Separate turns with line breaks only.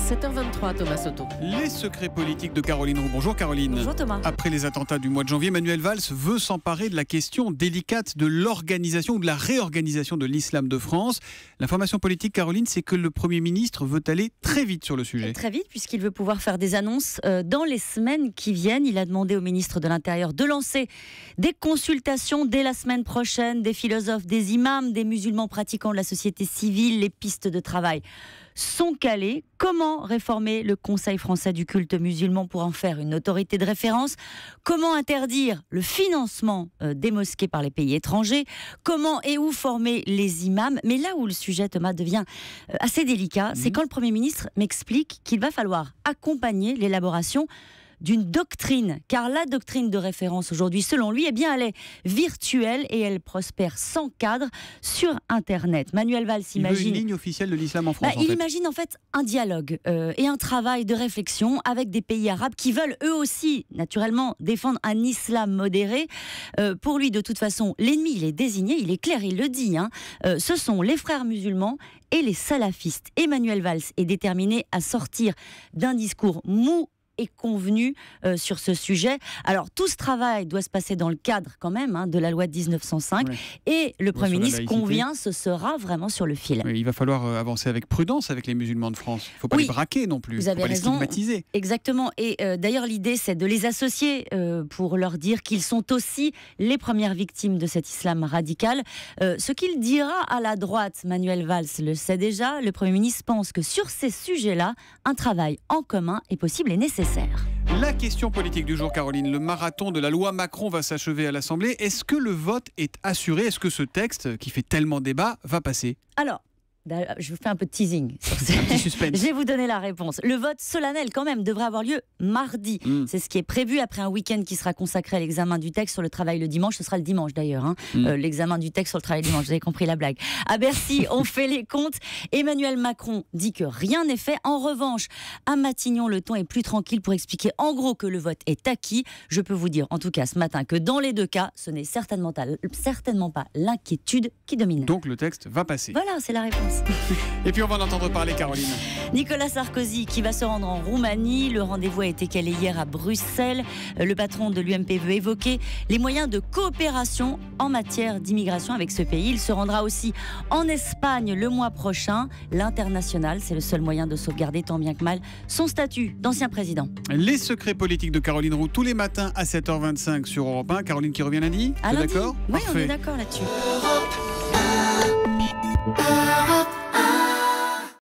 7h23, Thomas Soto.
Les secrets politiques de Caroline Roux. Bonjour Caroline.
Bonjour Thomas.
Après les attentats du mois de janvier, Manuel Valls veut s'emparer de la question délicate de l'organisation ou de la réorganisation de l'islam de France. L'information politique, Caroline, c'est que le Premier ministre veut aller très vite sur le sujet.
Très vite, puisqu'il veut pouvoir faire des annonces dans les semaines qui viennent. Il a demandé au ministre de l'Intérieur de lancer des consultations dès la semaine prochaine, des philosophes, des imams, des musulmans pratiquants de la société civile. Les pistes de travail sont calées. Comment réformer le Conseil français du culte musulman pour en faire une autorité de référence? Comment interdire le financement des mosquées par les pays étrangers? Comment et où former les imams? Mais là où le sujet, Thomas, devient assez délicat, c'est quand le Premier ministre m'explique qu'il va falloir accompagner l'élaboration d'une doctrine, car la doctrine de référence aujourd'hui, selon lui, eh bien, elle est virtuelle et elle prospère sans cadre sur Internet. Manuel Valls imagine...
Il veut une ligne officielle de l'islam en France.
Il imagine en fait un dialogue et un travail de réflexion avec des pays arabes qui veulent eux aussi, naturellement, défendre un islam modéré. Pour lui, de toute façon, l'ennemi, il est désigné, il est clair, il le dit. Ce sont les frères musulmans et les salafistes. Emmanuel Valls est déterminé à sortir d'un discours mou et convenu sur ce sujet. Alors, tout ce travail doit se passer dans le cadre quand même de la loi de 1905 et le Premier ministre convient, ce sera vraiment sur le fil.
Oui, il va falloir avancer avec prudence avec les musulmans de France. Il ne faut pas les braquer non plus.
Vous avez raison.
Les stigmatiser.
Exactement. Et d'ailleurs, l'idée, c'est de les associer pour leur dire qu'ils sont aussi les premières victimes de cet islam radical. Ce qu'il dira à la droite, Manuel Valls le sait déjà, le Premier ministre pense que sur ces sujets-là, un travail en commun est possible et nécessaire.
La question politique du jour, Caroline. Le marathon de la loi Macron va s'achever à l'Assemblée. Est-ce que le vote est assuré? Est-ce que ce texte, qui fait tellement débat, va passer?
Alors, je vous fais un peu de teasing.
Un petit suspense.
Je vais vous donner la réponse. Le vote solennel, quand même, devrait avoir lieu mardi. C'est ce qui est prévu après un week-end qui sera consacré à l'examen du texte sur le travail le dimanche. Ce sera le dimanche d'ailleurs. L'examen du texte sur le travail le dimanche. Vous avez compris la blague. À Bercy, on fait les comptes. Emmanuel Macron dit que rien n'est fait. En revanche, à Matignon, le ton est plus tranquille pour expliquer en gros que le vote est acquis. Je peux vous dire, en tout cas ce matin, que dans les deux cas, ce n'est certainement pas l'inquiétude qui domine.
Donc le texte va passer.
Voilà, c'est la réponse.
Et puis on va en entendre parler, Caroline.
Nicolas Sarkozy qui va se rendre en Roumanie. Le rendez-vous a été calé hier à Bruxelles. Le patron de l'UMP veut évoquer les moyens de coopération en matière d'immigration avec ce pays. Il se rendra aussi en Espagne le mois prochain. L'international, c'est le seul moyen de sauvegarder tant bien que mal son statut d'ancien président.
Les secrets politiques de Caroline Roux tous les matins à 7h25 sur Europe 1. Caroline qui revient lundi.
À lundi.
D'accord ?
Oui,
Parfait.
on est d'accord là-dessus.